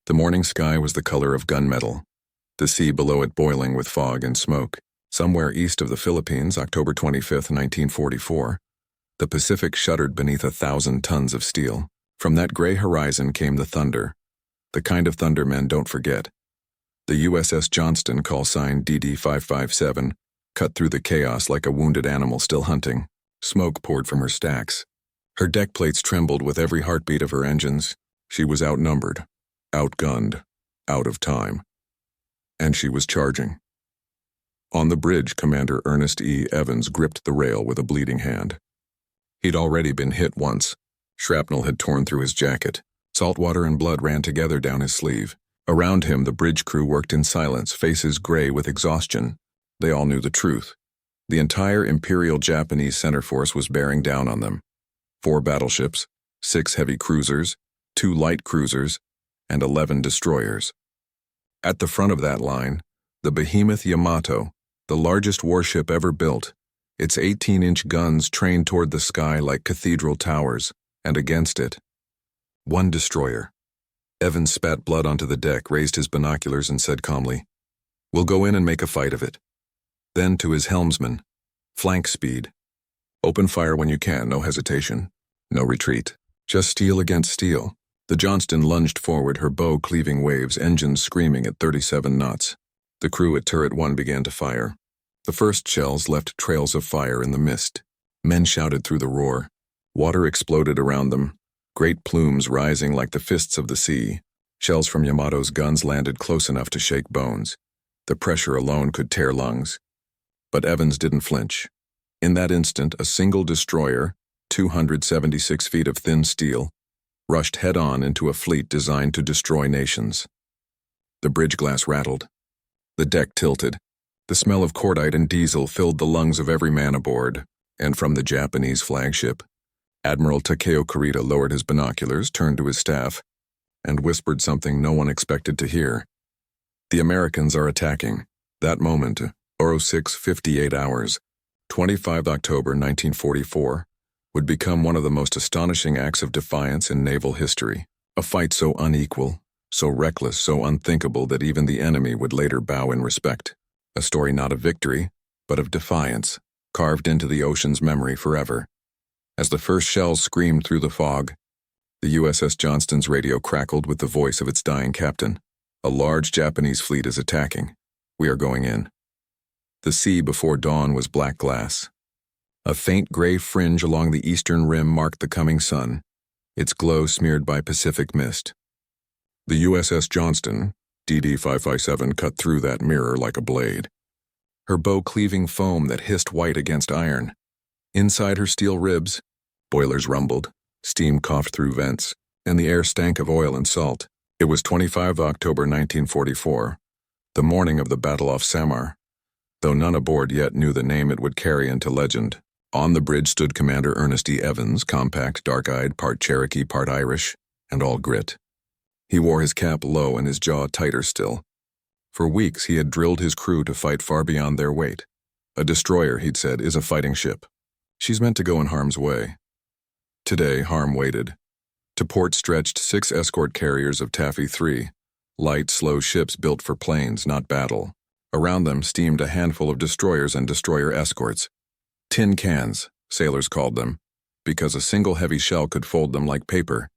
The morning sky was the color of gunmetal, the sea below it boiling with fog and smoke. Somewhere east of the Philippines, October 25, 1944, the Pacific shuddered beneath 1,000 tons of steel. From that gray horizon came the thunder, the kind of thunder men don't forget. The USS Johnston, call sign DD-557, cut through the chaos like a wounded animal still hunting. Smoke poured from her stacks. Her deck plates trembled with every heartbeat of her engines. She was outnumbered, outgunned, out of time. And she was charging. On the bridge, Commander Ernest E. Evans gripped the rail with a bleeding hand. He'd already been hit once. Shrapnel had torn through his jacket. Salt water and blood ran together down his sleeve. Around him, the bridge crew worked in silence, faces gray with exhaustion. They all knew the truth. The entire Imperial Japanese center force was bearing down on them. 4 battleships, 6 heavy cruisers, 2 light cruisers, and 11 destroyers. At the front of that line, the behemoth Yamato, the largest warship ever built, its 18-inch guns trained toward the sky like cathedral towers, and against it, 1 destroyer. Evans spat blood onto the deck, raised his binoculars, and said calmly, "We'll go in and make a fight of it." Then to his helmsman, "Flank speed. Open fire when you can, no hesitation, no retreat. Just steel against steel." The Johnston lunged forward, her bow cleaving waves, engines screaming at 37 knots. The crew at Turret 1 began to fire. The first shells left trails of fire in the mist. Men shouted through the roar. Water exploded around them, great plumes rising like the fists of the sea. Shells from Yamato's guns landed close enough to shake bones. The pressure alone could tear lungs. But Evans didn't flinch. In that instant, a single destroyer, 276 feet of thin steel, rushed head-on into a fleet designed to destroy nations. The bridge glass rattled. The deck tilted. The smell of cordite and diesel filled the lungs of every man aboard, and from the Japanese flagship, Admiral Takeo Kurita lowered his binoculars, turned to his staff, and whispered something no one expected to hear. "The Americans are attacking." That moment, 06:58 hours, 25 October 1944, would become one of the most astonishing acts of defiance in naval history. A fight so unequal, so reckless, so unthinkable that even the enemy would later bow in respect. A story not of victory, but of defiance, carved into the ocean's memory forever. As the first shells screamed through the fog, the USS Johnston's radio crackled with the voice of its dying captain. "A large Japanese fleet is attacking. We are going in." The sea before dawn was black glass. A faint gray fringe along the eastern rim marked the coming sun, its glow smeared by Pacific mist. The USS Johnston, DD-557, cut through that mirror like a blade, her bow cleaving foam that hissed white against iron. Inside her steel ribs, boilers rumbled, steam coughed through vents, and the air stank of oil and salt. It was 25 October 1944, the morning of the Battle off Samar, though none aboard yet knew the name it would carry into legend. On the bridge stood Commander Ernest E. Evans, compact, dark-eyed, part Cherokee, part Irish, and all grit. He wore his cap low and his jaw tighter still. For weeks he had drilled his crew to fight far beyond their weight. A destroyer, he'd said, is a fighting ship. She's meant to go in harm's way. Today, harm waited. To port stretched 6 escort carriers of Taffy 3, light, slow ships built for planes, not battle. Around them steamed a handful of destroyers and destroyer escorts. Tin cans, sailors called them, because a single heavy shell could fold them like paper.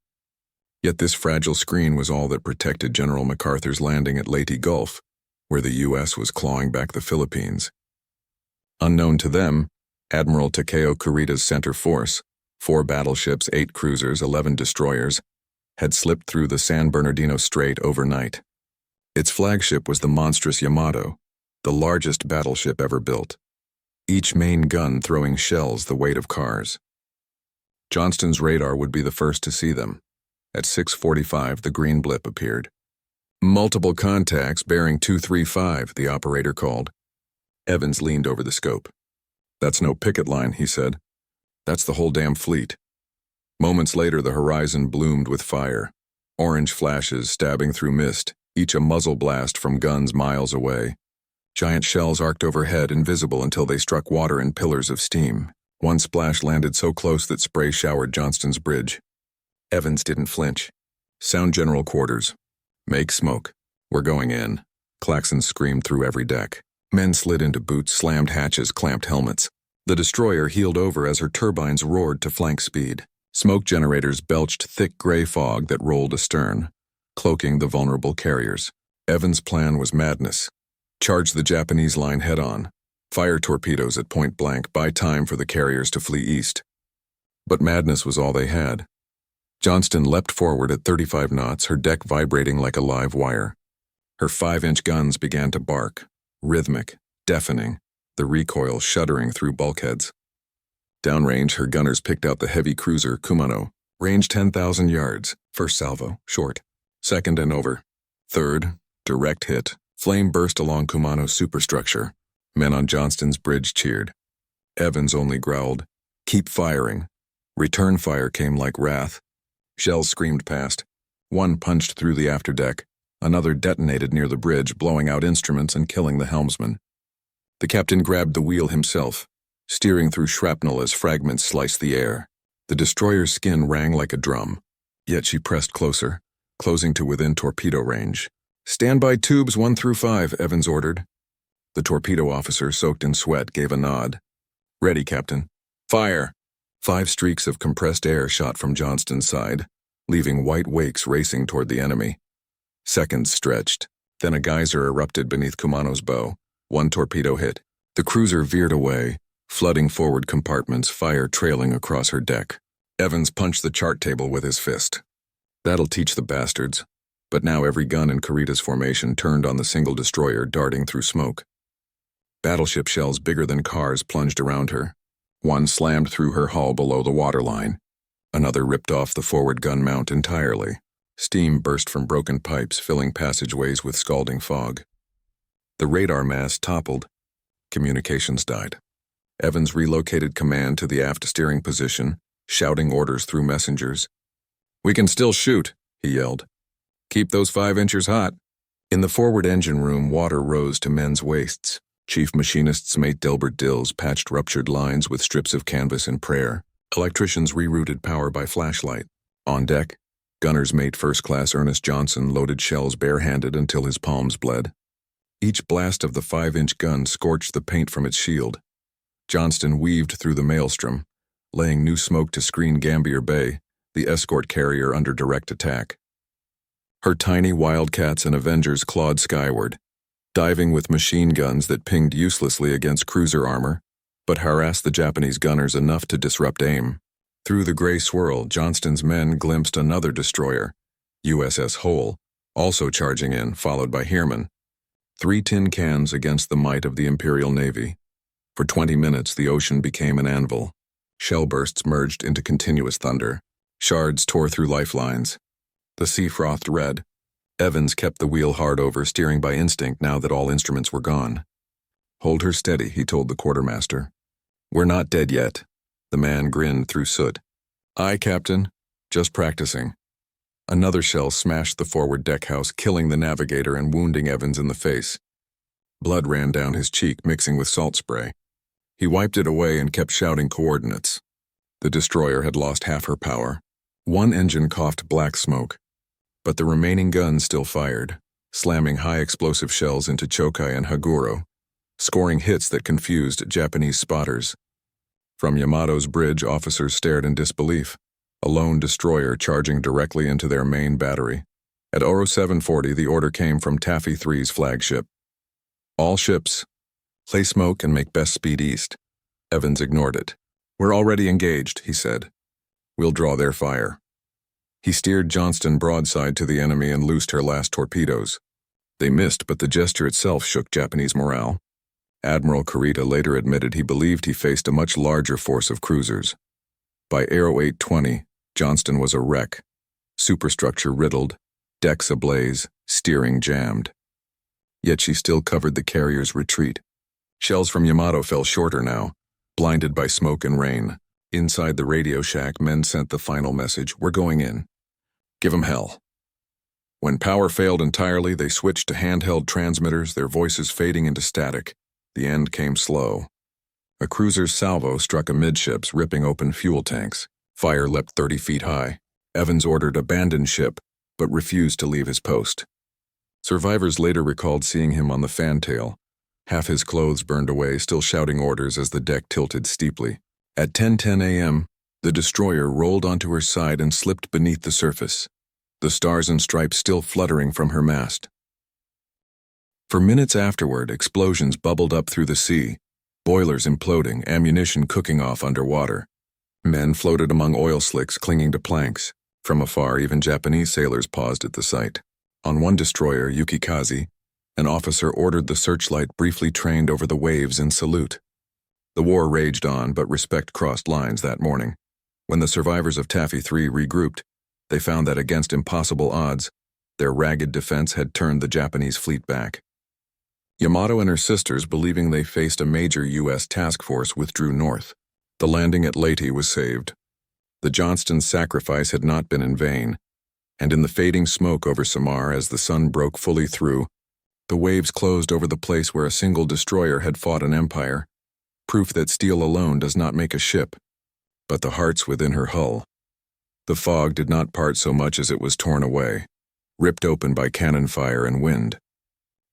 Yet this fragile screen was all that protected General MacArthur's landing at Leyte Gulf, where the U.S. was clawing back the Philippines. Unknown to them, Admiral Takeo Kurita's center force, 4 battleships, 8 cruisers, 11 destroyers, had slipped through the San Bernardino Strait overnight. Its flagship was the monstrous Yamato, the largest battleship ever built, each main gun throwing shells the weight of cars. Johnston's radar would be the first to see them. At 6:45, the green blip appeared. "Multiple contacts bearing 235, the operator called. Evans leaned over the scope. "That's no picket line," he said. "That's the whole damn fleet." Moments later, the horizon bloomed with fire. Orange flashes stabbing through mist, each a muzzle blast from guns miles away. Giant shells arced overhead, invisible until they struck water in pillars of steam. One splash landed so close that spray showered Johnston's bridge. Evans didn't flinch. "Sound general quarters. Make smoke. We're going in. Klaxons screamed through every deck. Men slid into boots, slammed hatches, clamped helmets. The destroyer heeled over as her turbines roared to flank speed. Smoke generators belched thick gray fog that rolled astern, cloaking the vulnerable carriers. Evans' plan was madness. Charge the Japanese line head-on. Fire torpedoes at point blank, buy time for the carriers to flee east. But madness was all they had. Johnston leapt forward at 35 knots, her deck vibrating like a live wire. Her 5-inch guns began to bark, rhythmic, deafening, the recoil shuddering through bulkheads. Downrange, her gunners picked out the heavy cruiser Kumano, range 10,000 yards, first salvo, short, second and over, third, direct hit, flame burst along Kumano's superstructure. Men on Johnston's bridge cheered. Evans only growled, "Keep firing." Return fire came like wrath. Shells screamed past. One punched through the afterdeck. Another detonated near the bridge, blowing out instruments and killing the helmsman. The captain grabbed the wheel himself, steering through shrapnel as fragments sliced the air. The destroyer's skin rang like a drum, yet she pressed closer, closing to within torpedo range. "Stand by tubes 1 through 5, Evans ordered. The torpedo officer, soaked in sweat, gave a nod. "Ready, Captain." "Fire!" 5 streaks of compressed air shot from Johnston's side, leaving white wakes racing toward the enemy. Seconds stretched, then a geyser erupted beneath Kumano's bow. 1 torpedo hit. The cruiser veered away, flooding forward compartments, fire trailing across her deck. Evans punched the chart table with his fist. That'll teach the bastards. But now every gun in Kurita's formation turned on the single destroyer darting through smoke. Battleship shells bigger than cars plunged around her. One slammed through her hull below the waterline. Another ripped off the forward gun mount entirely. Steam burst from broken pipes, filling passageways with scalding fog. The radar mast toppled. Communications died. Evans relocated command to the aft steering position, shouting orders through messengers. "We can still shoot," he yelled. "Keep those 5 inchers hot." In the forward engine room, water rose to men's waists. Chief Machinist's mate Delbert Dills patched ruptured lines with strips of canvas in prayer. Electricians rerouted power by flashlight. On deck, gunner's mate First Class Ernest Johnson loaded shells barehanded until his palms bled. Each blast of the 5-inch gun scorched the paint from its shield. Johnston weaved through the maelstrom, laying new smoke to screen Gambier Bay, the escort carrier under direct attack. Her tiny Wildcats and Avengers clawed skyward, diving with machine guns that pinged uselessly against cruiser armor, but harassed the Japanese gunners enough to disrupt aim. Through the gray swirl, Johnston's men glimpsed another destroyer, USS Hull, also charging in, followed by Heermann. 3 tin cans against the might of the Imperial Navy. For 20 minutes, the ocean became an anvil. Shell bursts merged into continuous thunder. Shards tore through lifelines. The sea frothed red. Evans kept the wheel hard over, steering by instinct now that all instruments were gone. "Hold her steady," he told the quartermaster. "We're not dead yet." The man grinned through soot. "Aye, Captain. Just practicing." Another shell smashed the forward deckhouse, killing the navigator and wounding Evans in the face. Blood ran down his cheek, mixing with salt spray. He wiped it away and kept shouting coordinates. The destroyer had lost half her power. One engine coughed black smoke, but the remaining guns still fired, slamming high-explosive shells into Chokai and Haguro, scoring hits that confused Japanese spotters. From Yamato's bridge, officers stared in disbelief, a lone destroyer charging directly into their main battery. At Oro 740, the order came from Taffy 3's flagship. "All ships, lay smoke and make best speed east." Evans ignored it. "We're already engaged," he said. "We'll draw their fire." He steered Johnston broadside to the enemy and loosed her last torpedoes. They missed, but the gesture itself shook Japanese morale. Admiral Kurita later admitted he believed he faced a much larger force of cruisers. By Aero 820, Johnston was a wreck, superstructure riddled, decks ablaze, steering jammed. Yet she still covered the carrier's retreat. Shells from Yamato fell shorter now, blinded by smoke and rain. Inside the radio shack, men sent the final message, "We're going in. Give 'em hell." When power failed entirely, they switched to handheld transmitters, their voices fading into static. The end came slow. A cruiser's salvo struck amidships, ripping open fuel tanks. Fire leapt 30 feet high. Evans ordered abandon ship, but refused to leave his post. Survivors later recalled seeing him on the fantail, half his clothes burned away, still shouting orders as the deck tilted steeply. At 10:10 a.m., the destroyer rolled onto her side and slipped beneath the surface, the stars and stripes still fluttering from her mast. For minutes afterward, explosions bubbled up through the sea, boilers imploding, ammunition cooking off underwater. Men floated among oil slicks clinging to planks. From afar, even Japanese sailors paused at the sight. On one destroyer, Yukikaze, an officer ordered the searchlight briefly trained over the waves in salute. The war raged on, but respect crossed lines that morning. When the survivors of Taffy 3 regrouped, they found that against impossible odds, their ragged defense had turned the Japanese fleet back. Yamato and her sisters, believing they faced a major U.S. task force, withdrew north. The landing at Leyte was saved. The Johnston's sacrifice had not been in vain, and in the fading smoke over Samar as the sun broke fully through, the waves closed over the place where a single destroyer had fought an empire, proof that steel alone does not make a ship, but the hearts within her hull. The fog did not part so much as it was torn away, ripped open by cannon fire and wind.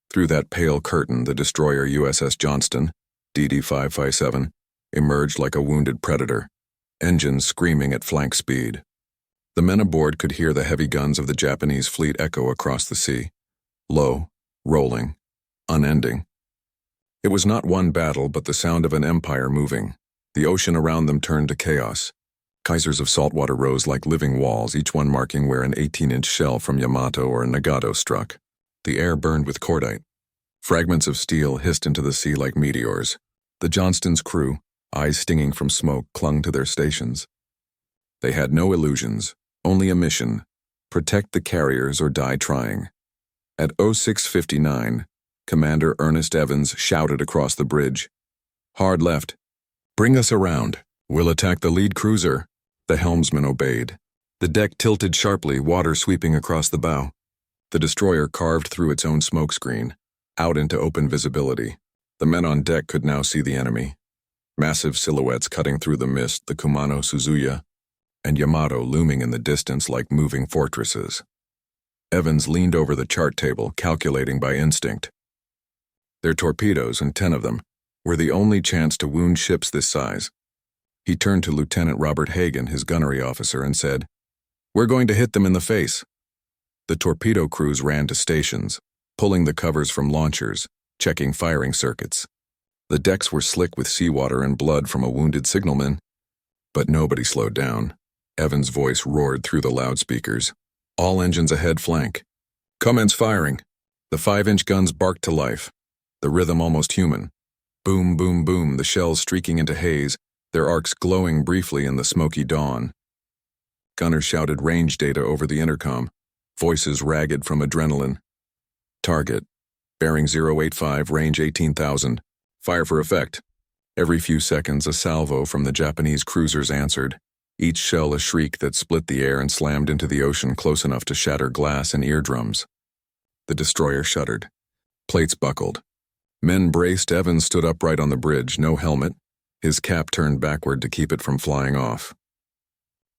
Through that pale curtain, the destroyer USS Johnston, DD 557, emerged like a wounded predator, engines screaming at flank speed. The men aboard could hear the heavy guns of the Japanese fleet echo across the sea, low, rolling, unending. It was not one battle, but the sound of an empire moving. The ocean around them turned to chaos. Kaisers of saltwater rose like living walls, each one marking where an 18-inch shell from Yamato or Nagato struck. The air burned with cordite. Fragments of steel hissed into the sea like meteors. The Johnston's crew, eyes stinging from smoke, clung to their stations. They had no illusions, only a mission: protect the carriers or die trying. At 06:59, Commander Ernest Evans shouted across the bridge, "Hard left. Bring us around. We'll attack the lead cruiser." The helmsman obeyed. The deck tilted sharply, water sweeping across the bow. The destroyer carved through its own smokescreen, out into open visibility. The men on deck could now see the enemy. Massive silhouettes cutting through the mist, the Kumano Suzuya, and Yamato looming in the distance like moving fortresses. Evans leaned over the chart table, calculating by instinct. Their torpedoes, and 10 of them, were the only chance to wound ships this size. He turned to Lieutenant Robert Hagen, his gunnery officer, and said, "We're going to hit them in the face." The torpedo crews ran to stations, pulling the covers from launchers, checking firing circuits. The decks were slick with seawater and blood from a wounded signalman, but nobody slowed down. Evans' voice roared through the loudspeakers. "All engines ahead, flank. Commence firing." The 5-inch guns barked to life, the rhythm almost human. Boom, boom, boom, the shells streaking into haze, their arcs glowing briefly in the smoky dawn. Gunners shouted range data over the intercom, voices ragged from adrenaline. "Target. Bearing 085, range 18,000. Fire for effect." Every few seconds, a salvo from the Japanese cruisers answered, each shell a shriek that split the air and slammed into the ocean close enough to shatter glass and eardrums. The destroyer shuddered. Plates buckled. Men braced. Evans stood upright on the bridge, no helmet, his cap turned backward to keep it from flying off.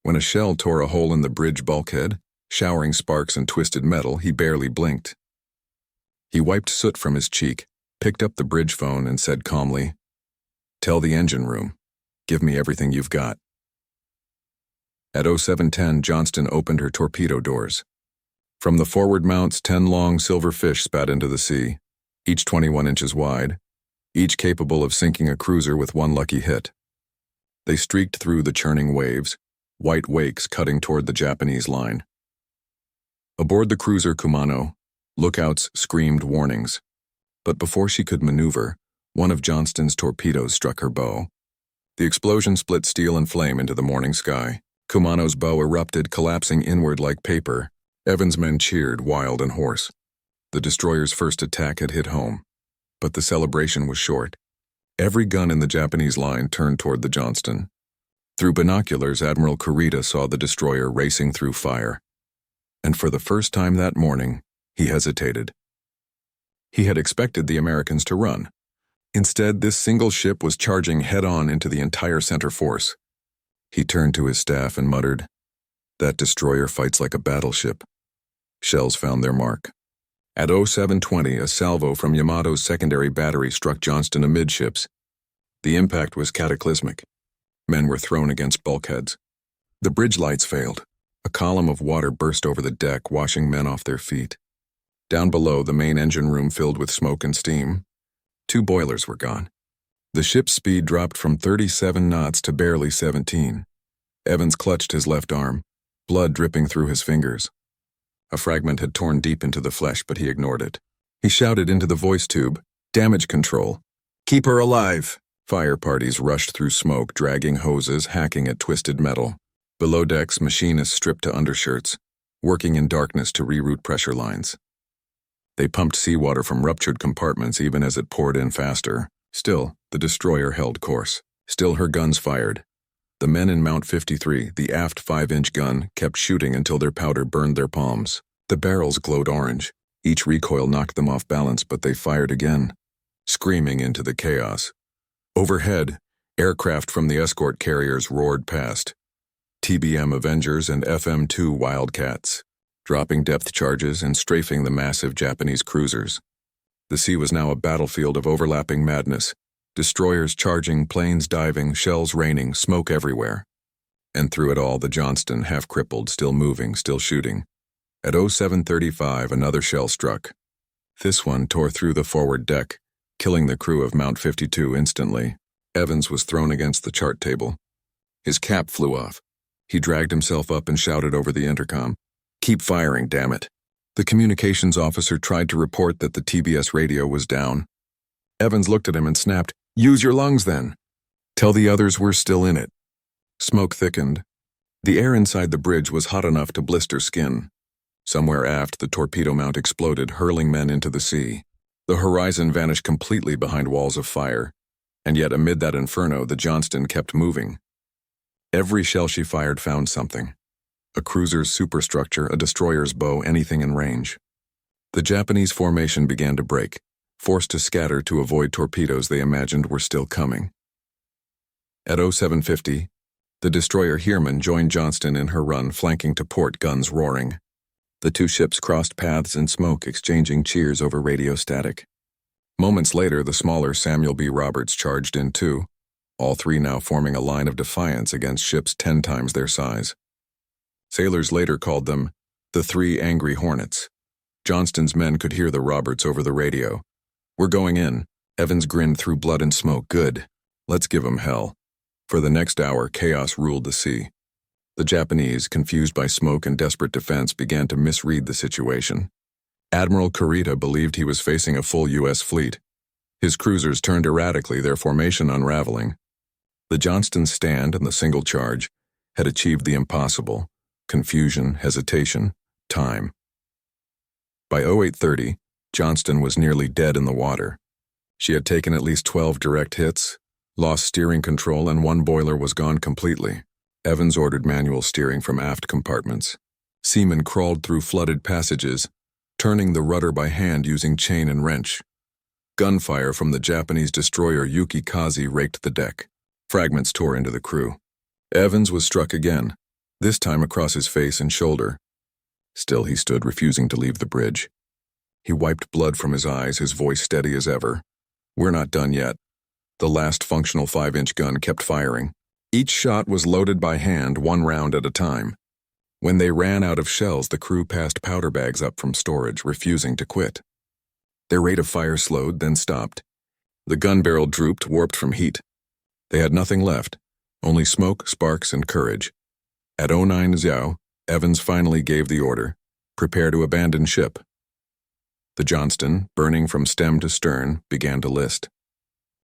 When a shell tore a hole in the bridge bulkhead, showering sparks and twisted metal, he barely blinked. He wiped soot from his cheek, picked up the bridge phone, and said calmly, "Tell the engine room. Give me everything you've got." At 07:10, Johnston opened her torpedo doors. From the forward mounts, 10 long silver fish spat into the sea, each 21 inches wide, each capable of sinking a cruiser with one lucky hit. They streaked through the churning waves, white wakes cutting toward the Japanese line. Aboard the cruiser Kumano, lookouts screamed warnings. But before she could maneuver, one of Johnston's torpedoes struck her bow. The explosion split steel and flame into the morning sky. Kumano's bow erupted, collapsing inward like paper. Evans' men cheered, wild and hoarse. The destroyer's first attack had hit home, but the celebration was short. Every gun in the Japanese line turned toward the Johnston. Through binoculars, Admiral Kurita saw the destroyer racing through fire. And for the first time that morning, he hesitated. He had expected the Americans to run. Instead, this single ship was charging head-on into the entire center force. He turned to his staff and muttered, "That destroyer fights like a battleship." Shells found their mark. At 0720, a salvo from Yamato's secondary battery struck Johnston amidships. The impact was cataclysmic. Men were thrown against bulkheads. The bridge lights failed. A column of water burst over the deck, washing men off their feet. Down below, the main engine room filled with smoke and steam. 2 boilers were gone. The ship's speed dropped from 37 knots to barely 17. Evans clutched his left arm, blood dripping through his fingers. A fragment had torn deep into the flesh, but he ignored it. He shouted into the voice tube, "Damage control. Keep her alive!" Fire parties rushed through smoke, dragging hoses, hacking at twisted metal. Below decks, machinists stripped to undershirts, working in darkness to reroute pressure lines. They pumped seawater from ruptured compartments even as it poured in faster. Still, the destroyer held course. Still, her guns fired. The men in Mount 53, the aft 5-inch gun, kept shooting until their powder burned their palms. The barrels glowed orange. Each recoil knocked them off balance, but they fired again, screaming into the chaos. Overhead, aircraft from the escort carriers roared past. TBM Avengers and FM-2 Wildcats, dropping depth charges and strafing the massive Japanese cruisers. The sea was now a battlefield of overlapping madness. Destroyers charging, planes diving, shells raining, smoke everywhere. And through it all, the Johnston, half crippled, still moving, still shooting. At 0735, another shell struck. This one tore through the forward deck, killing the crew of Mount 52 instantly. Evans was thrown against the chart table. His cap flew off. He dragged himself up and shouted over the intercom, "Keep firing, damn it." The communications officer tried to report that the TBS radio was down. Evans looked at him and snapped, "Use your lungs then. Tell the others we're still in it." Smoke thickened. The air inside the bridge was hot enough to blister skin. Somewhere aft, the torpedo mount exploded, hurling men into the sea. The horizon vanished completely behind walls of fire, and yet amid that inferno, the Johnston kept moving. Every shell she fired found something. A cruiser's superstructure, a destroyer's bow, anything in range. The Japanese formation began to break, forced to scatter to avoid torpedoes they imagined were still coming. At 0750, the destroyer Heermann joined Johnston in her run, flanking to port, guns roaring. The 2 ships crossed paths in smoke, exchanging cheers over radio static. Moments later, the smaller Samuel B. Roberts charged in too, all 3 now forming a line of defiance against ships 10 times their size. Sailors later called them the 3 Angry Hornets. Johnston's men could hear the Roberts over the radio. "We're going in." Evans grinned through blood and smoke. "Good. Let's give 'em hell." For the next hour, chaos ruled the sea. The Japanese, confused by smoke and desperate defense, began to misread the situation. Admiral Kurita believed he was facing a full U.S. fleet. His cruisers turned erratically, their formation unraveling. The Johnston's stand and the single charge had achieved the impossible: confusion, hesitation, time. By 0830, Johnston was nearly dead in the water. She had taken at least 12 direct hits, lost steering control, and 1 boiler was gone completely. Evans ordered manual steering from aft compartments. Seamen crawled through flooded passages, turning the rudder by hand using chain and wrench. Gunfire from the Japanese destroyer Yuki Kazi raked the deck. Fragments tore into the crew. Evans was struck again, this time across his face and shoulder. Still he stood, refusing to leave the bridge. He wiped blood from his eyes, his voice steady as ever. "We're not done yet." The last functional 5-inch gun kept firing. Each shot was loaded by hand, 1 round at a time. When they ran out of shells, the crew passed powder bags up from storage, refusing to quit. Their rate of fire slowed, then stopped. The gun barrel drooped, warped from heat. They had nothing left, only smoke, sparks, and courage. At 0900, Evans finally gave the order, "Prepare to abandon ship." The Johnston, burning from stem to stern, began to list.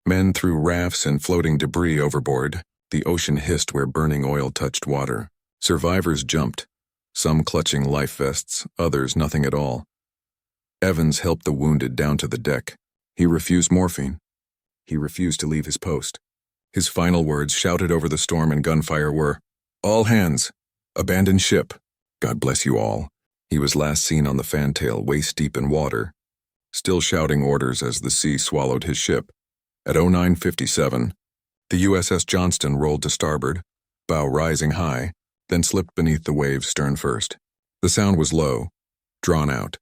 Men threw rafts and floating debris overboard. The ocean hissed where burning oil touched water. Survivors jumped, some clutching life vests, others nothing at all. Evans helped the wounded down to the deck. He refused morphine. He refused to leave his post. His final words, shouted over the storm and gunfire, were, "All hands, abandon ship. God bless you all." He was last seen on the fantail, waist-deep in water, still shouting orders as the sea swallowed his ship. At 0957, the USS Johnston rolled to starboard, bow rising high, then slipped beneath the waves stern first. The sound was low, drawn out.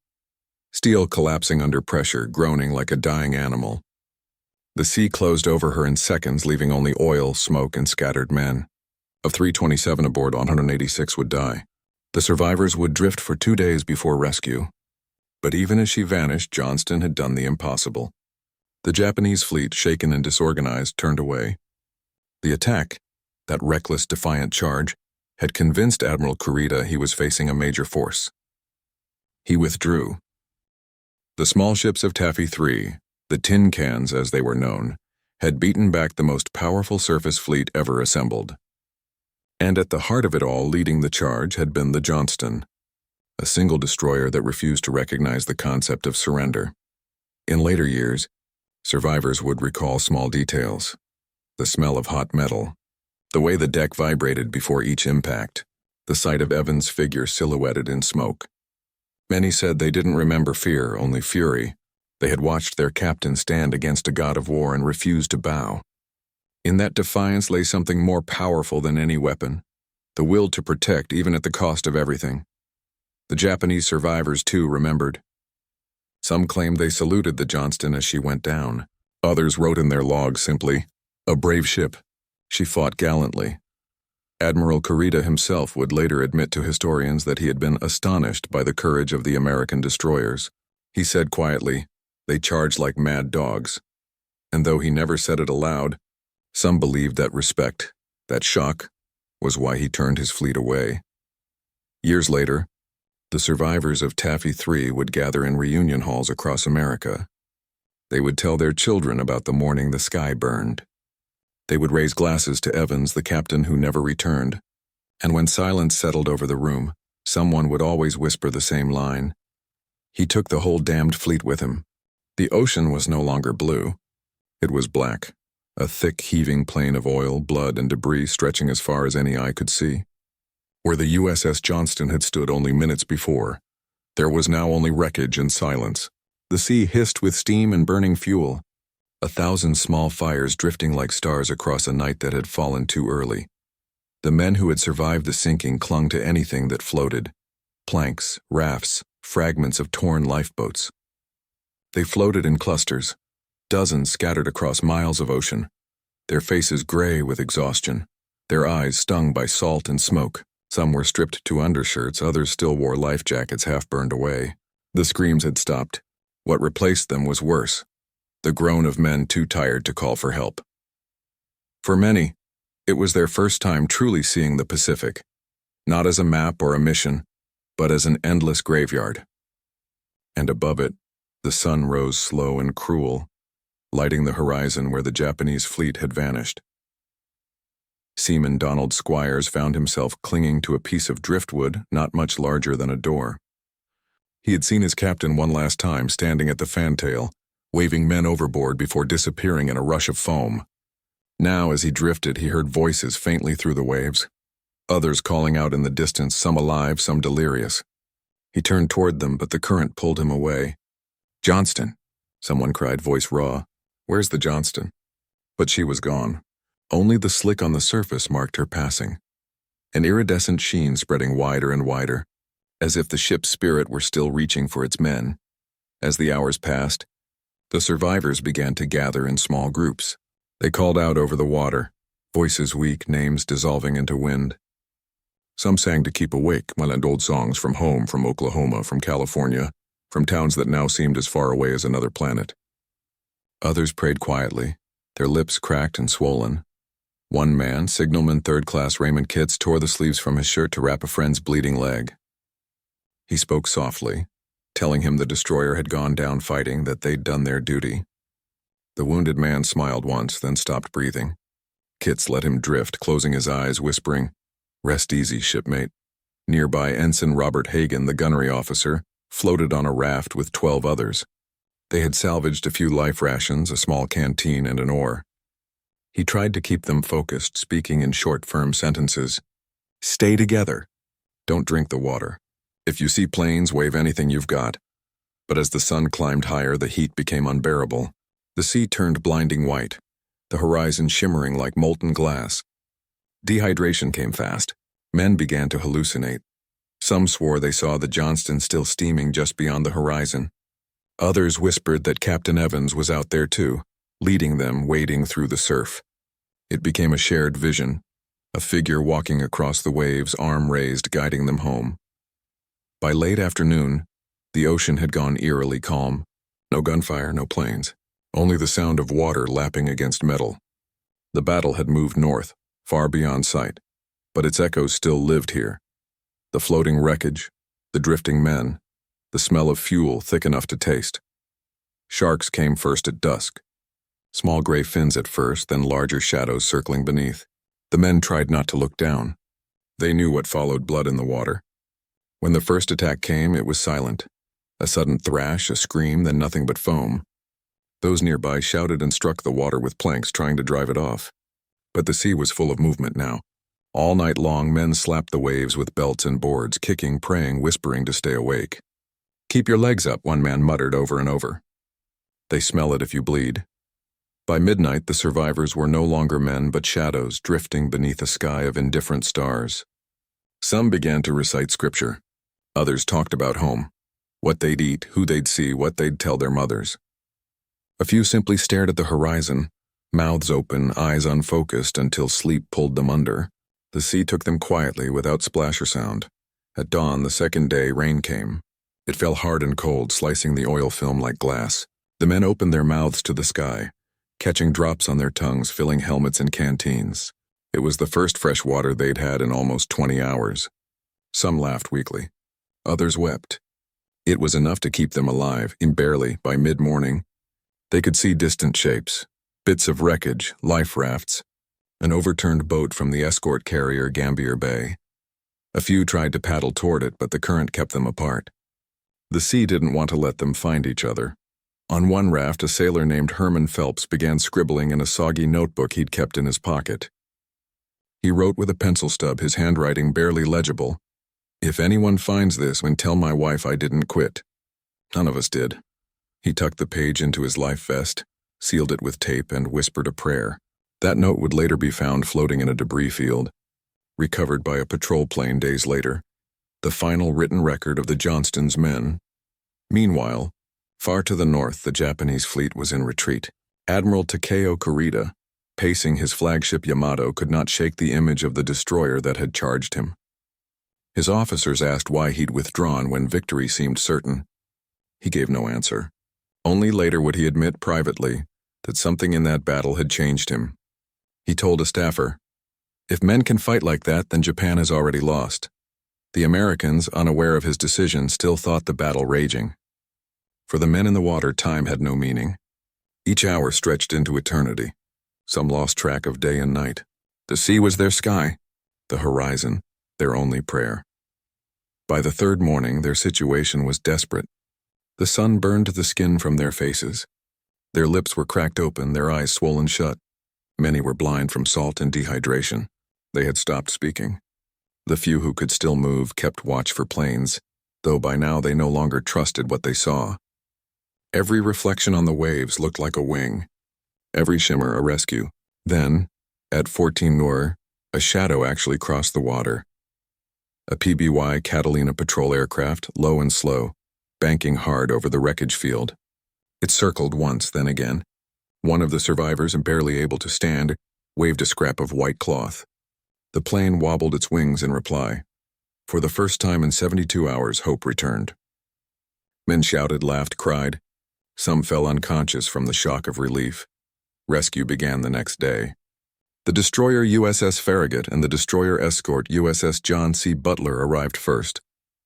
steel collapsing under pressure, groaning like a dying animal. The sea closed over her in seconds, leaving only oil, smoke, and scattered men. Of 327 aboard, 186 would die. The survivors would drift for 2 days before rescue. But even as she vanished, Johnston had done the impossible. The Japanese fleet, shaken and disorganized, turned away. The attack, that reckless, defiant charge, had convinced Admiral Kurita he was facing a major force. He withdrew. The small ships of Taffy III, the tin cans as they were known, had beaten back the most powerful surface fleet ever assembled. And at the heart of it all, leading the charge, had been the Johnston, a single destroyer that refused to recognize the concept of surrender. In later years, survivors would recall small details: the smell of hot metal, the way the deck vibrated before each impact, the sight of Evans' figure silhouetted in smoke. Many said they didn't remember fear, only fury. They had watched their captain stand against a god of war and refuse to bow. In that defiance lay something more powerful than any weapon, the will to protect even at the cost of everything. The Japanese survivors, too, remembered. Some claimed they saluted the Johnston as she went down. Others wrote in their logs simply, "A brave ship. She fought gallantly." Admiral Kurita himself would later admit to historians that he had been astonished by the courage of the American destroyers. He said quietly, "They charged like mad dogs." And though he never said it aloud, some believed that respect, that shock, was why he turned his fleet away. Years later, the survivors of Taffy III would gather in reunion halls across America. They would tell their children about the morning the sky burned. They would raise glasses to Evans, the captain who never returned. And when silence settled over the room, someone would always whisper the same line. He took the whole damned fleet with him. The ocean was no longer blue. It was black, a thick, heaving plain of oil, blood, and debris stretching as far as any eye could see. Where the USS Johnston had stood only minutes before, there was now only wreckage and silence. The sea hissed with steam and burning fuel, 1,000 small fires drifting like stars across a night that had fallen too early. The men who had survived the sinking clung to anything that floated: planks, rafts, fragments of torn lifeboats. They floated in clusters, dozens scattered across miles of ocean, their faces gray with exhaustion, their eyes stung by salt and smoke. Some were stripped to undershirts, others still wore life jackets half burned away. The screams had stopped. What replaced them was worse: the groan of men too tired to call for help. For many, it was their first time truly seeing the Pacific, not as a map or a mission, but as an endless graveyard. And above it, the sun rose slow and cruel, lighting the horizon where the Japanese fleet had vanished. Seaman Donald Squires found himself clinging to a piece of driftwood not much larger than a door. He had seen his captain one last time standing at the fantail, waving men overboard before disappearing in a rush of foam. Now, as he drifted, he heard voices faintly through the waves, others calling out in the distance, some alive, some delirious. He turned toward them, but the current pulled him away. "Johnston!" someone cried, voice raw. "Where's the Johnston?" But she was gone. Only the slick on the surface marked her passing, an iridescent sheen spreading wider and wider, as if the ship's spirit were still reaching for its men. As the hours passed, the survivors began to gather in small groups. They called out over the water, voices weak, names dissolving into wind. Some sang to keep awake, and old songs from home, from Oklahoma, from California, from towns that now seemed as far away as another planet. Others prayed quietly, their lips cracked and swollen. One man, Signalman Third Class Raymond Kitts, tore the sleeves from his shirt to wrap a friend's bleeding leg. He spoke softly, telling him the destroyer had gone down fighting, that they'd done their duty. The wounded man smiled once, then stopped breathing. Kitts let him drift, closing his eyes, whispering, "Rest easy, shipmate." Nearby, Ensign Robert Hagan, the gunnery officer, floated on a raft with 12 others. They had salvaged a few life rations, a small canteen, and an oar. He tried to keep them focused, speaking in short, firm sentences. "Stay together. Don't drink the water. If you see planes, wave anything you've got." But as the sun climbed higher, the heat became unbearable. The sea turned blinding white, the horizon shimmering like molten glass. Dehydration came fast. Men began to hallucinate. Some swore they saw the Johnston still steaming just beyond the horizon. Others whispered that Captain Evans was out there too, leading them wading through the surf. It became a shared vision, a figure walking across the waves, arm raised, guiding them home. By late afternoon, the ocean had gone eerily calm. No gunfire, no planes, only the sound of water lapping against metal. The battle had moved north, far beyond sight, but its echoes still lived here. The floating wreckage, the drifting men, the smell of fuel thick enough to taste. Sharks came first at dusk. Small gray fins at first, then larger shadows circling beneath. The men tried not to look down. They knew what followed blood in the water. When the first attack came, it was silent. A sudden thrash, a scream, then nothing but foam. Those nearby shouted and struck the water with planks, trying to drive it off. But the sea was full of movement now. All night long, men slapped the waves with belts and boards, kicking, praying, whispering to stay awake. "Keep your legs up," one man muttered over and over. "They smell it if you bleed." By midnight, the survivors were no longer men but shadows drifting beneath a sky of indifferent stars. Some began to recite scripture. Others talked about home, what they'd eat, who they'd see, what they'd tell their mothers. A few simply stared at the horizon, mouths open, eyes unfocused until sleep pulled them under. The sea took them quietly without splash or sound. At dawn, the second day, rain came. It fell hard and cold, slicing the oil film like glass. The men opened their mouths to the sky, catching drops on their tongues, filling helmets and canteens. It was the first fresh water they'd had in almost 20 hours. Some laughed weakly. Others wept. It was enough to keep them alive, barely. By mid-morning, they could see distant shapes, bits of wreckage, life rafts, an overturned boat from the escort carrier Gambier Bay. A few tried to paddle toward it, but the current kept them apart. The sea didn't want to let them find each other. On one raft, a sailor named Herman Phelps began scribbling in a soggy notebook he'd kept in his pocket. He wrote with a pencil stub, his handwriting barely legible, "If anyone finds this, tell my wife I didn't quit." None of us did. He tucked the page into his life vest, sealed it with tape, and whispered a prayer. That note would later be found floating in a debris field, recovered by a patrol plane days later, the final written record of the Johnston's men. Meanwhile, far to the north, the Japanese fleet was in retreat. Admiral Takeo Kurita, pacing his flagship Yamato, could not shake the image of the destroyer that had charged him. His officers asked why he'd withdrawn when victory seemed certain. He gave no answer. Only later would he admit privately that something in that battle had changed him. He told a staffer, "If men can fight like that, then Japan has already lost." The Americans, unaware of his decision, still thought the battle raging. For the men in the water, time had no meaning. Each hour stretched into eternity. Some lost track of day and night. The sea was their sky, the horizon, their only prayer. By the third morning, their situation was desperate. The sun burned the skin from their faces. Their lips were cracked open, their eyes swollen shut. Many were blind from salt and dehydration. They had stopped speaking. The few who could still move kept watch for planes, though by now they no longer trusted what they saw. Every reflection on the waves looked like a wing, every shimmer a rescue. Then, at 14 Noor, a shadow actually crossed the water. A PBY Catalina patrol aircraft, low and slow, banking hard over the wreckage field. It circled once, then again. One of the survivors, barely able to stand, waved a scrap of white cloth. The plane wobbled its wings in reply. For the first time in 72 hours, hope returned. Men shouted, laughed, cried. Some fell unconscious from the shock of relief. Rescue began the next day. The destroyer USS Farragut and the destroyer escort USS John C. Butler arrived first,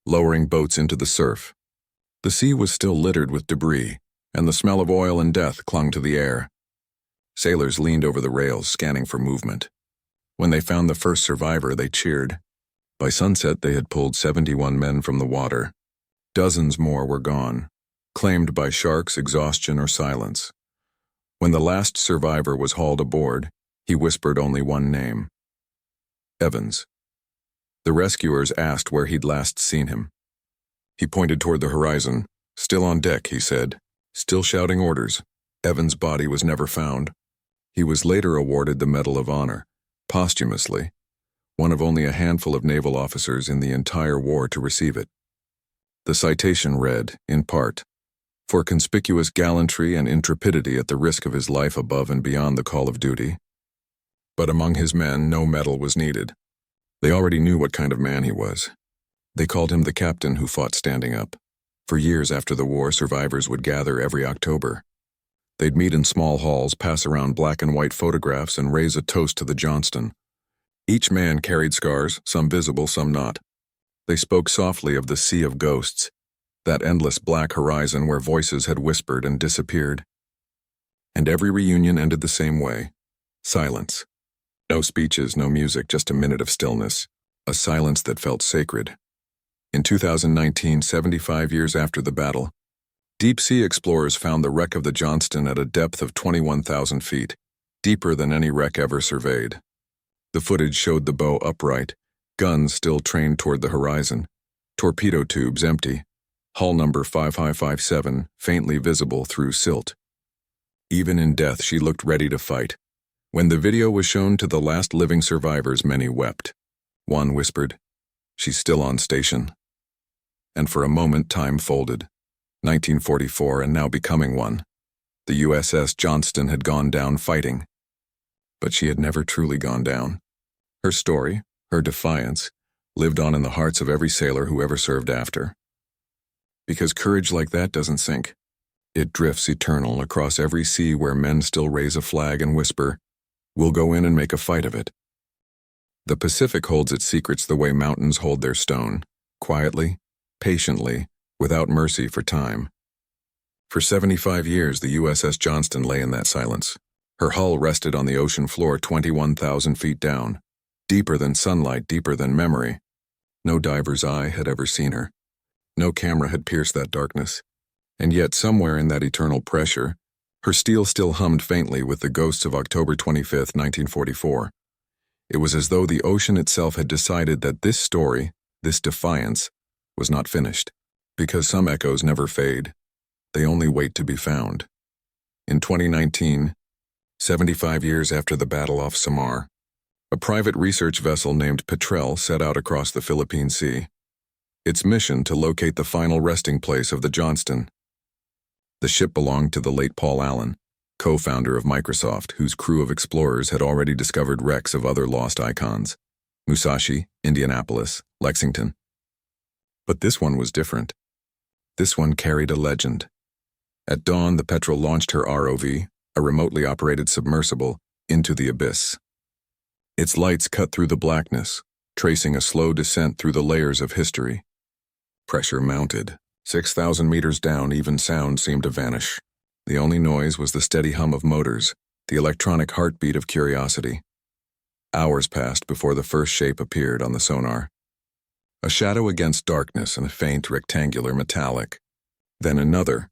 lowering boats into the surf. The sea was still littered with debris, and the smell of oil and death clung to the air. Sailors leaned over the rails, scanning for movement. When they found the first survivor, they cheered. By sunset, they had pulled 71 men from the water. Dozens more were gone, claimed by sharks, exhaustion, or silence. When the last survivor was hauled aboard, he whispered only one name: Evans. The rescuers asked where he'd last seen him. He pointed toward the horizon. "Still on deck," he said, still shouting orders. Evans' body was never found. He was later awarded the Medal of Honor, posthumously, one of only a handful of naval officers in the entire war to receive it. The citation read, in part, for conspicuous gallantry and intrepidity at the risk of his life above and beyond the call of duty. But among his men, no medal was needed. They already knew what kind of man he was. They called him the captain who fought standing up. For years after the war, survivors would gather every October. They'd meet in small halls, pass around black and white photographs, and raise a toast to the Johnston. Each man carried scars, some visible, some not. They spoke softly of the sea of ghosts, that endless black horizon where voices had whispered and disappeared. And every reunion ended the same way. Silence. No speeches, no music, just a minute of stillness. A silence that felt sacred. In 2019, 75 years after the battle, deep-sea explorers found the wreck of the Johnston at a depth of 21,000 feet, deeper than any wreck ever surveyed. The footage showed the bow upright, guns still trained toward the horizon, torpedo tubes empty, hull number 5557 faintly visible through silt. Even in death, she looked ready to fight. When the video was shown to the last living survivors, many wept. One whispered, "She's still on station." And for a moment, time folded. 1944, and now becoming one. The USS Johnston had gone down fighting. But she had never truly gone down. Her story, her defiance, lived on in the hearts of every sailor who ever served after. Because courage like that doesn't sink. It drifts eternal across every sea where men still raise a flag and whisper, "We'll go in and make a fight of it." The Pacific holds its secrets the way mountains hold their stone, quietly, patiently, without mercy for time. For 75 years, the USS Johnston lay in that silence. Her hull rested on the ocean floor 21,000 feet down, deeper than sunlight, deeper than memory. No diver's eye had ever seen her. No camera had pierced that darkness. And yet, somewhere in that eternal pressure, her steel still hummed faintly with the ghosts of October 25, 1944. It was as though the ocean itself had decided that this story, this defiance, was not finished. Because some echoes never fade. They only wait to be found. In 2019, 75 years after the battle off Samar, a private research vessel named Petrel set out across the Philippine Sea. Its mission to locate the final resting place of the Johnston. The ship belonged to the late Paul Allen, co-founder of Microsoft, whose crew of explorers had already discovered wrecks of other lost icons: Musashi, Indianapolis, Lexington. But this one was different. This one carried a legend. At dawn, the Petrel launched her ROV, a remotely operated submersible, into the abyss. Its lights cut through the blackness, tracing a slow descent through the layers of history. Pressure mounted. 6,000 meters down, even sound seemed to vanish. The only noise was the steady hum of motors, the electronic heartbeat of curiosity. Hours passed before the first shape appeared on the sonar. A shadow against darkness and a faint rectangular metallic. Then another,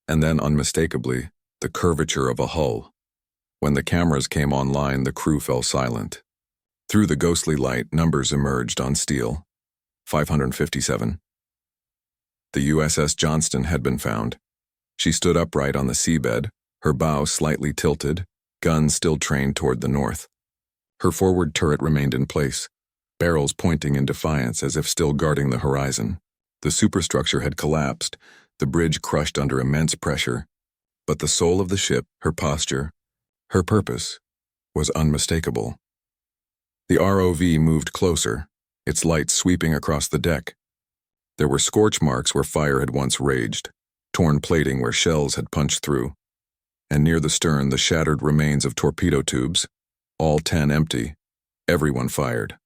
and then unmistakably, the curvature of a hull. When the cameras came online, the crew fell silent. Through the ghostly light, numbers emerged on steel. 557. The USS Johnston had been found. She stood upright on the seabed, her bow slightly tilted, guns still trained toward the north. Her forward turret remained in place, barrels pointing in defiance as if still guarding the horizon. The superstructure had collapsed, the bridge crushed under immense pressure, but the soul of the ship, her posture, her purpose, was unmistakable. The ROV moved closer, its light sweeping across the deck. There were scorch marks where fire had once raged, torn plating where shells had punched through, and near the stern the shattered remains of torpedo tubes, all 10 empty, everyone fired.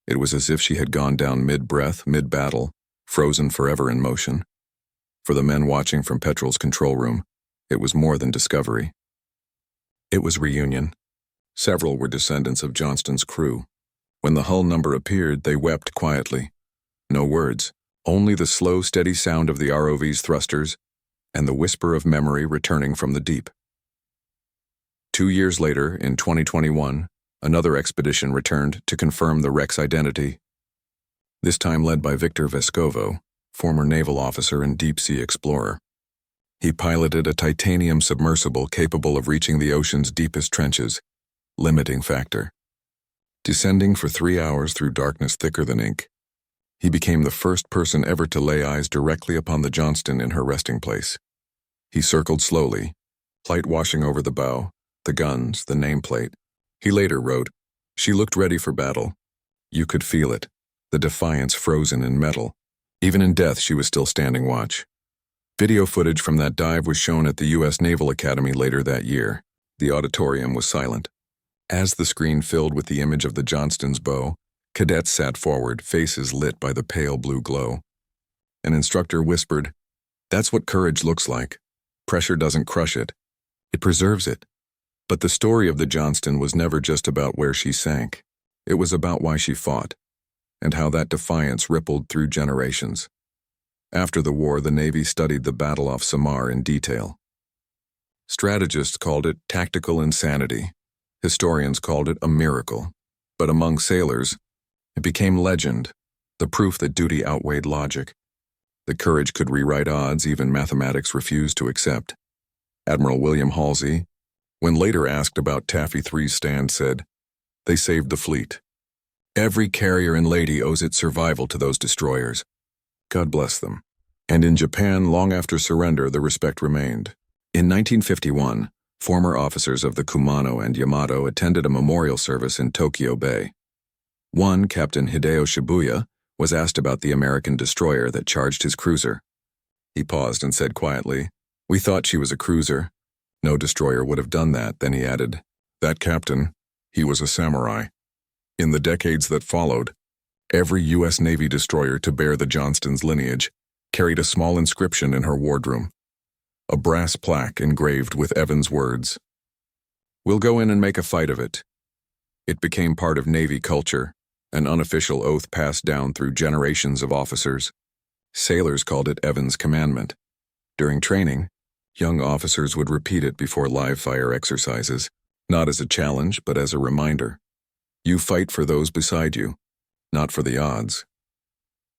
It was as if she had gone down mid-breath, mid-battle, frozen forever in motion. For the men watching from Petrel's control room, it was more than discovery. It was reunion. Several were descendants of Johnston's crew. When the hull number appeared, they wept quietly. No words, only the slow, steady sound of the ROV's thrusters and the whisper of memory returning from the deep. 2 years later, in 2021, another expedition returned to confirm the wreck's identity, this time led by Victor Vescovo, former naval officer and deep-sea explorer. He piloted a titanium submersible capable of reaching the ocean's deepest trenches, limiting factor. Descending for 3 hours through darkness thicker than ink, He became the first person ever to lay eyes directly upon the Johnston in her resting place. He circled slowly, light washing over the bow, the guns, the nameplate. He later wrote, "She looked ready for battle. You could feel it, the defiance frozen in metal. Even in death, she was still standing watch." Video footage from that dive was shown at the U.S. Naval Academy later that year. The auditorium was silent. As the screen filled with the image of the Johnston's bow, cadets sat forward, faces lit by the pale blue glow. An instructor whispered, "That's what courage looks like. Pressure doesn't crush it. It preserves it." But the story of the Johnston was never just about where she sank. It was about why she fought, and how that defiance rippled through generations. After the war, the Navy studied the battle off Samar in detail. Strategists called it tactical insanity. Historians called it a miracle. But among sailors, it became legend, the proof that duty outweighed logic. That courage could rewrite odds even mathematics refused to accept. Admiral William Halsey, when later asked about Taffy 3's stand, said, "They saved the fleet. Every carrier and lady owes its survival to those destroyers. God bless them." And in Japan, long after surrender, the respect remained. In 1951, former officers of the Kumano and Yamato attended a memorial service in Tokyo Bay. One, Captain Hideo Shibuya, was asked about the American destroyer that charged his cruiser. He paused and said quietly, "We thought she was a cruiser. No destroyer would have done that." Then he added, "That captain, he was a samurai." In the decades that followed, every U.S. Navy destroyer to bear the Johnston's lineage carried a small inscription in her wardroom, a brass plaque engraved with Evans' words, "We'll go in and make a fight of it." It became part of Navy culture, an unofficial oath passed down through generations of officers. Sailors called it Evans' commandment. During training, young officers would repeat it before live-fire exercises, not as a challenge but as a reminder. You fight for those beside you, not for the odds.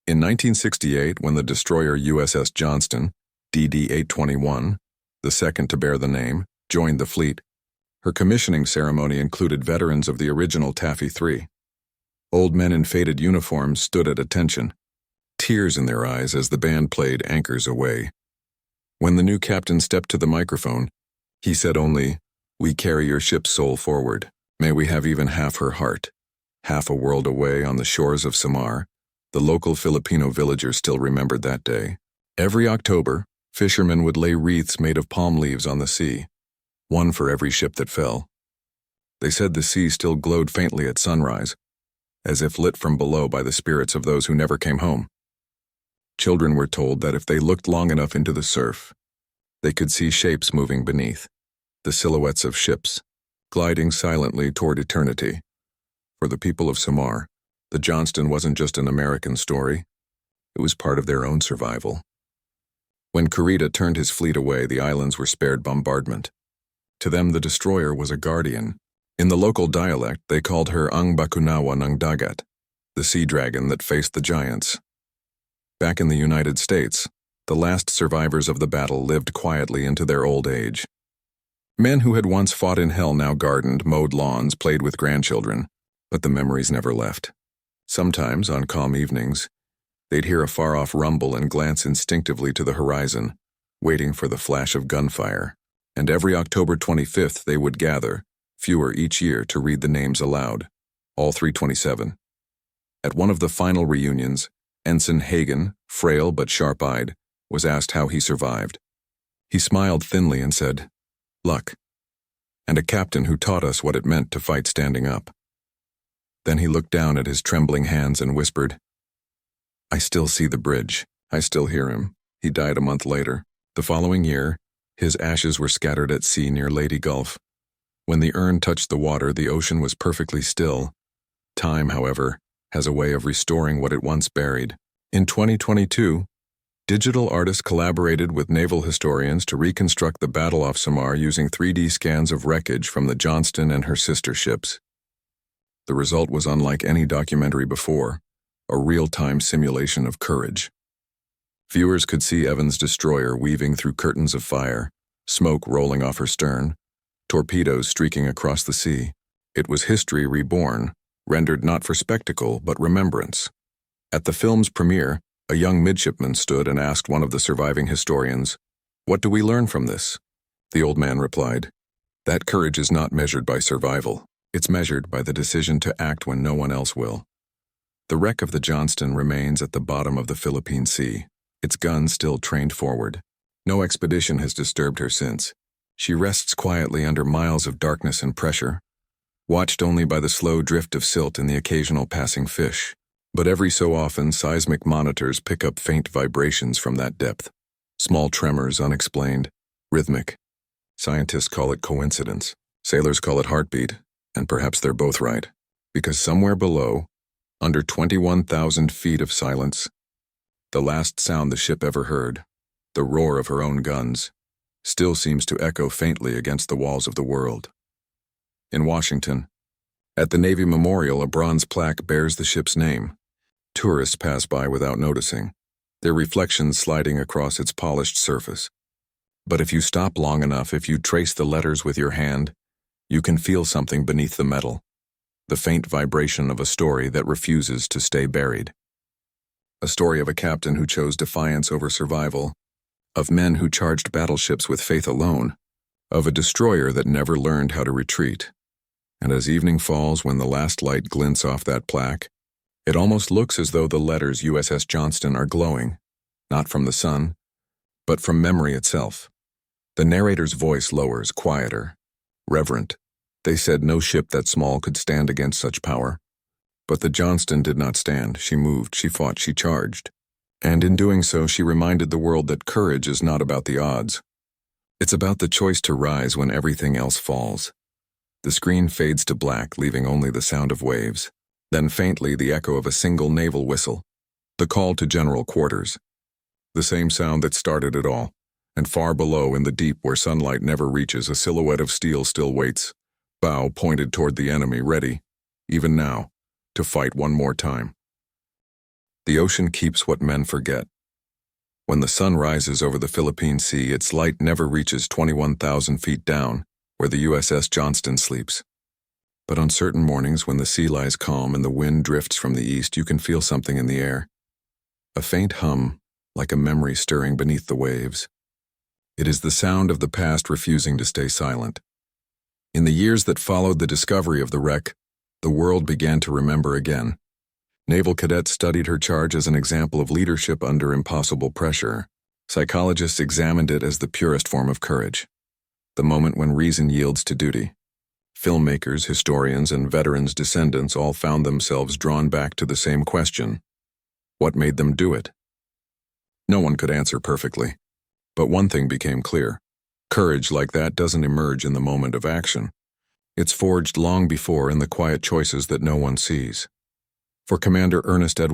In 1968, when the destroyer USS Johnston, DD-821, the second to bear the name, joined the fleet, her commissioning ceremony included veterans of the original Taffy 3. Old men in faded uniforms stood at attention, tears in their eyes as the band played Anchors Aweigh. When the new captain stepped to the microphone, he said only, "We carry your ship's soul forward. May we have even half her heart." Half a world away on the shores of Samar, the local Filipino villagers still remembered that day. Every October, fishermen would lay wreaths made of palm leaves on the sea, one for every ship that fell. They said the sea still glowed faintly at sunrise, as if lit from below by the spirits of those who never came home. Children were told that if they looked long enough into the surf, they could see shapes moving beneath, the silhouettes of ships, gliding silently toward eternity. For the people of Samar, the Johnston wasn't just an American story, it was part of their own survival. When Kurita turned his fleet away, the islands were spared bombardment. To them, the destroyer was a guardian. In the local dialect, they called her Ang Bakunawa ng Dagat, the sea dragon that faced the giants. Back in the United States, the last survivors of the battle lived quietly into their old age. Men who had once fought in hell now gardened, mowed lawns, played with grandchildren, but the memories never left. Sometimes, on calm evenings, they'd hear a far-off rumble and glance instinctively to the horizon, waiting for the flash of gunfire. And every October 25th they would gather, fewer each year, to read the names aloud, all 327. At one of the final reunions, Ensign Hagen, frail but sharp-eyed, was asked how he survived. He smiled thinly and said, "Luck, and a captain who taught us what it meant to fight standing up." Then he looked down at his trembling hands and whispered, "I still see the bridge. I still hear him." He died a month later. The following year, his ashes were scattered at sea near Leyte Gulf. When the urn touched the water, the ocean was perfectly still. Time, however, has a way of restoring what it once buried. In 2022, digital artists collaborated with naval historians to reconstruct the battle off Samar using 3D scans of wreckage from the Johnston and her sister ships. The result was unlike any documentary before, a real-time simulation of courage. Viewers could see Evans' destroyer weaving through curtains of fire, smoke rolling off her stern, torpedoes streaking across the sea. It was history reborn, rendered not for spectacle but remembrance. At the film's premiere, a young midshipman stood and asked one of the surviving historians, "What do we learn from this?" The old man replied, "That courage is not measured by survival. It's measured by the decision to act when no one else will." The wreck of the Johnston remains at the bottom of the Philippine Sea, its guns still trained forward. No expedition has disturbed her since. She rests quietly under miles of darkness and pressure, watched only by the slow drift of silt and the occasional passing fish. But every so often, seismic monitors pick up faint vibrations from that depth. Small tremors, unexplained, rhythmic. Scientists call it coincidence. Sailors call it heartbeat, and perhaps they're both right. Because somewhere below, under 21,000 feet of silence, the last sound the ship ever heard, the roar of her own guns, still seems to echo faintly against the walls of the world. In Washington, at the Navy Memorial, a bronze plaque bears the ship's name. Tourists pass by without noticing, their reflections sliding across its polished surface. But if you stop long enough, if you trace the letters with your hand, you can feel something beneath the metal, the faint vibration of a story that refuses to stay buried. A story of a captain who chose defiance over survival, of men who charged battleships with faith alone, of a destroyer that never learned how to retreat. And as evening falls, when the last light glints off that plaque, it almost looks as though the letters USS Johnston are glowing, not from the sun, but from memory itself. The narrator's voice lowers, quieter, reverent. They said no ship that small could stand against such power. But the Johnston did not stand. She moved, she fought, she charged. And in doing so, she reminded the world that courage is not about the odds. It's about the choice to rise when everything else falls. The screen fades to black, leaving only the sound of waves. Then faintly the echo of a single naval whistle, the call to general quarters. The same sound that started it all, and far below in the deep where sunlight never reaches, a silhouette of steel still waits, bow pointed toward the enemy, ready, even now, to fight one more time. The ocean keeps what men forget. When the sun rises over the Philippine Sea, its light never reaches 21,000 feet down, where the USS Johnston sleeps. But on certain mornings when the sea lies calm and the wind drifts from the east, you can feel something in the air. A faint hum, like a memory stirring beneath the waves. It is the sound of the past refusing to stay silent. In the years that followed the discovery of the wreck, the world began to remember again. Naval cadets studied her charge as an example of leadership under impossible pressure. Psychologists examined it as the purest form of courage, the moment when reason yields to duty. Filmmakers, historians, and veterans' descendants all found themselves drawn back to the same question. What made them do it? No one could answer perfectly. But one thing became clear. Courage like that doesn't emerge in the moment of action. It's forged long before in the quiet choices that no one sees. For Commander Ernest E,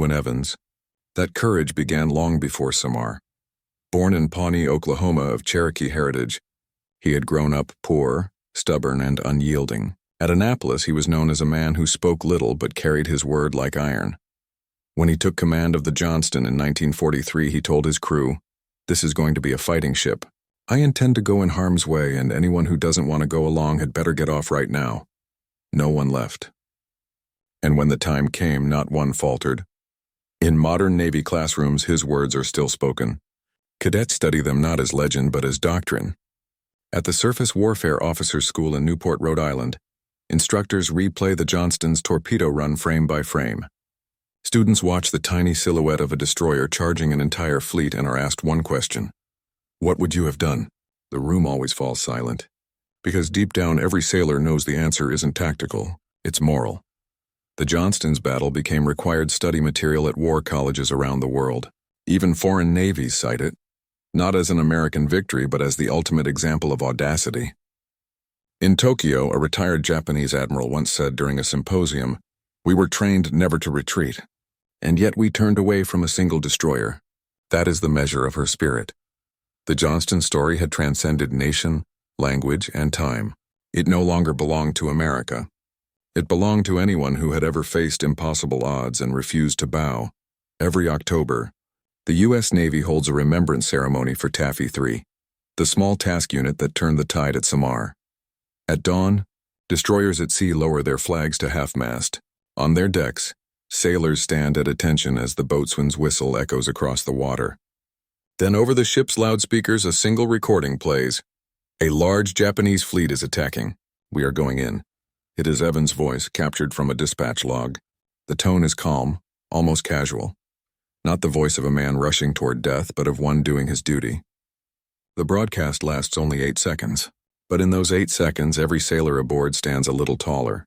that courage began long before Samar. Born in Pawnee, Oklahoma, of Cherokee heritage, he had grown up poor, stubborn, and unyielding. At Annapolis, he was known as a man who spoke little but carried his word like iron. When he took command of the Johnston in 1943, he told his crew, "This is going to be a fighting ship. I intend to go in harm's way, and anyone who doesn't want to go along had better get off right now." No one left. And when the time came, not one faltered. In modern Navy classrooms, his words are still spoken. Cadets study them not as legend but as doctrine. At the Surface Warfare Officers School in Newport, Rhode Island, instructors replay the Johnston's torpedo run frame by frame. Students watch the tiny silhouette of a destroyer charging an entire fleet and are asked one question. What would you have done? The room always falls silent, because deep down every sailor knows the answer isn't tactical, it's moral. The Johnston's battle became required study material at war colleges around the world. Even foreign navies cite it, not as an American victory, but as the ultimate example of audacity. In Tokyo, a retired Japanese admiral once said during a symposium, "We were trained never to retreat, and yet we turned away from a single destroyer. That is the measure of her spirit." The Johnston story had transcended nation, language, and time. It no longer belonged to America. It belonged to anyone who had ever faced impossible odds and refused to bow. Every October, the U.S. Navy holds a remembrance ceremony for Taffy 3, the small task unit that turned the tide at Samar. At dawn, destroyers at sea lower their flags to half-mast. On their decks, Sailors stand at attention as the boatswain's whistle echoes across the water. Then over the ship's loudspeakers a single recording plays. A large Japanese fleet is attacking. We are going in. It is Evans' voice, captured from a dispatch log. The tone is calm, almost casual. Not the voice of a man rushing toward death, but of one doing his duty. The broadcast lasts only 8 seconds, but in those 8 seconds every sailor aboard stands a little taller.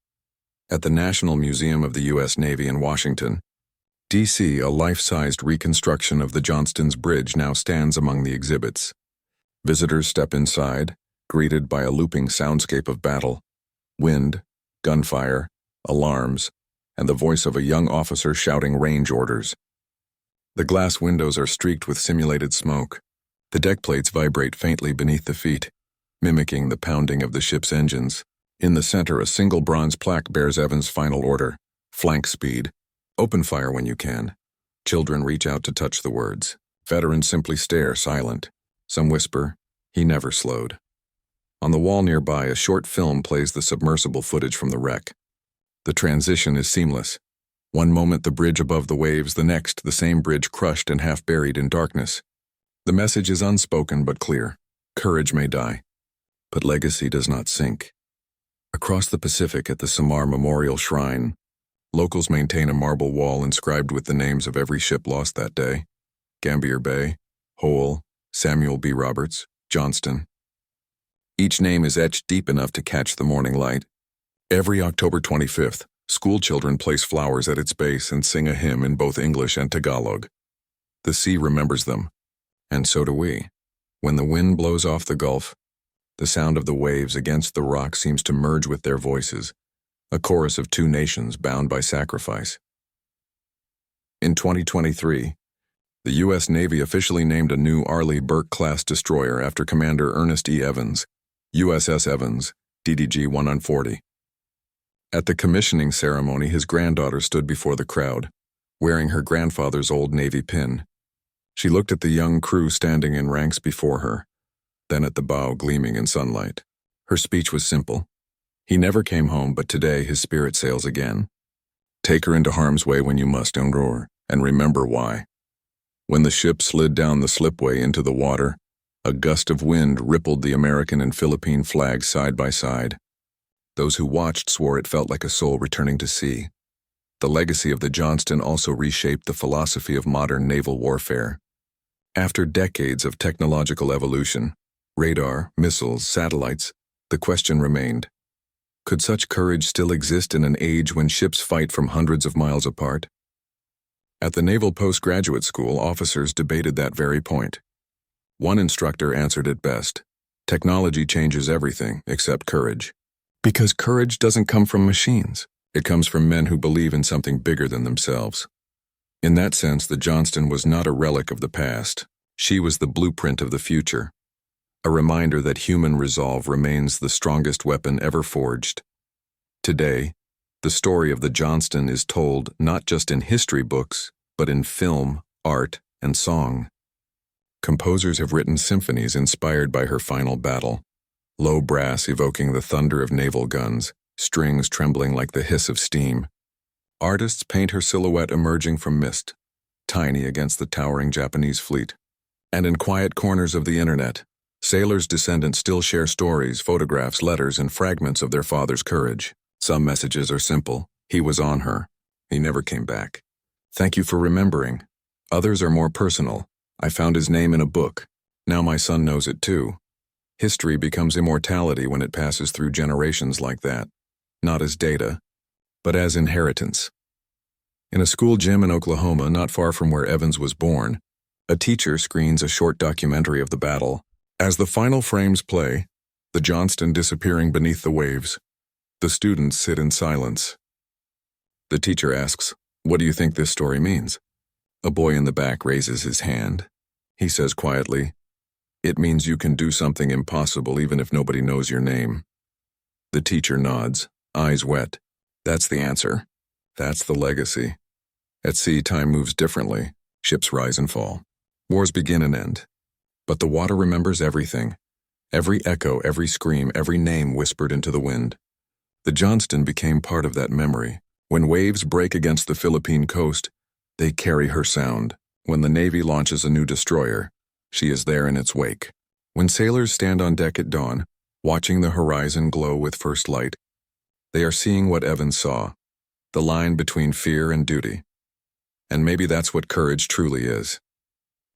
At the National Museum of the U.S. Navy in Washington, D.C., a life-sized reconstruction of the Johnston's bridge now stands among the exhibits. Visitors step inside, greeted by a looping soundscape of battle, wind, gunfire, alarms, and the voice of a young officer shouting range orders. The glass windows are streaked with simulated smoke. The deck plates vibrate faintly beneath the feet, mimicking the pounding of the ship's engines. In the center, a single bronze plaque bears Evans' final order: flank speed. Open fire when you can. Children reach out to touch the words. Veterans simply stare, silent. Some whisper, "He never slowed." On the wall nearby, a short film plays the submersible footage from the wreck. The transition is seamless. One moment the bridge above the waves, the next the same bridge crushed and half buried in darkness. The message is unspoken but clear. Courage may die, but legacy does not sink. Across the Pacific at the Samar Memorial Shrine, locals maintain a marble wall inscribed with the names of every ship lost that day: Gambier Bay, Hole, Samuel B. Roberts, Johnston. Each name is etched deep enough to catch the morning light. Every October 25th, school children place flowers at its base and sing a hymn in both English and Tagalog. The sea remembers them, and so do we. When the wind blows off the Gulf, the sound of the waves against the rock seems to merge with their voices, a chorus of two nations bound by sacrifice. In 2023, the U.S. Navy officially named a new Arleigh Burke-class destroyer after Commander Ernest E. Evans, USS Evans, DDG-140. At the commissioning ceremony, his granddaughter stood before the crowd, wearing her grandfather's old Navy pin. She looked at the young crew standing in ranks before her, then at the bow gleaming in sunlight. Her speech was simple. He never came home, but today his spirit sails again. Take her into harm's way when you must, Aurora, and remember why. When the ship slid down the slipway into the water, a gust of wind rippled the American and Philippine flags side by side. Those who watched swore it felt like a soul returning to sea. The legacy of the Johnston also reshaped the philosophy of modern naval warfare. After decades of technological evolution, radar, missiles, satellites, the question remained: could such courage still exist in an age when ships fight from hundreds of miles apart? At the Naval Postgraduate School, officers debated that very point. One instructor answered it best: technology changes everything except courage. Because courage doesn't come from machines. It comes from men who believe in something bigger than themselves. In that sense, the Johnston was not a relic of the past. She was the blueprint of the future. A reminder that human resolve remains the strongest weapon ever forged. Today, the story of the Johnston is told not just in history books, but in film, art, and song. Composers have written symphonies inspired by her final battle, low brass evoking the thunder of naval guns, strings trembling like the hiss of steam. Artists paint her silhouette emerging from mist, tiny against the towering Japanese fleet. And in quiet corners of the internet, sailors' descendants still share stories, photographs, letters, and fragments of their father's courage. Some messages are simple: he was on her. He never came back. Thank you for remembering. Others are more personal. I found his name in a book. Now my son knows it too. History becomes immortality when it passes through generations like that, not as data, but as inheritance. In a school gym in Oklahoma, not far from where Evans was born, a teacher screens a short documentary of the battle. As the final frames play, the Johnston disappearing beneath the waves, the students sit in silence. The teacher asks, "What do you think this story means?" A boy in the back raises his hand. He says quietly, "It means you can do something impossible even if nobody knows your name." The teacher nods, eyes wet. That's the answer. That's the legacy. At sea, time moves differently. Ships rise and fall. Wars begin and end. But the water remembers everything. Every echo, every scream, every name whispered into the wind. The Johnston became part of that memory, When waves break against the Philippine coast, they carry her sound. When the Navy launches a new destroyer, she is there in its wake. When sailors stand on deck at dawn, watching the horizon glow with first light, they are seeing what Evans saw, the line between fear and duty. And maybe that's what courage truly is.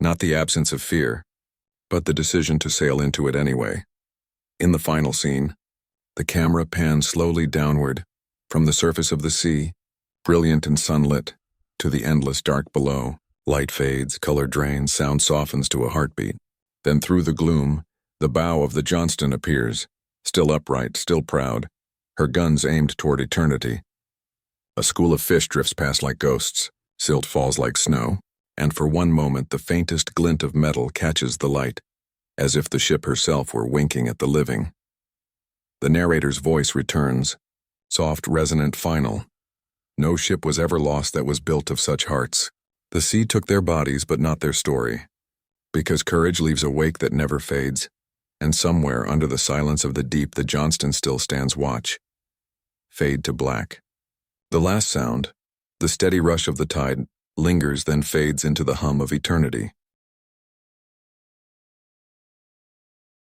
Not the absence of fear, but the decision to sail into it anyway. In the final scene, the camera pans slowly downward, from the surface of the sea, brilliant and sunlit, to the endless dark below. Light fades, color drains, sound softens to a heartbeat. Then through the gloom, the bow of the Johnston appears, still upright, still proud, her guns aimed toward eternity. A school of fish drifts past like ghosts, silt falls like snow, and for one moment the faintest glint of metal catches the light, as if the ship herself were winking at the living. The narrator's voice returns, soft, resonant, final. No ship was ever lost that was built of such hearts. The sea took their bodies but not their story, because courage leaves a wake that never fades, and somewhere under the silence of the deep the Johnston still stands watch. Fade to black. The last sound, the steady rush of the tide, lingers then fades into the hum of eternity.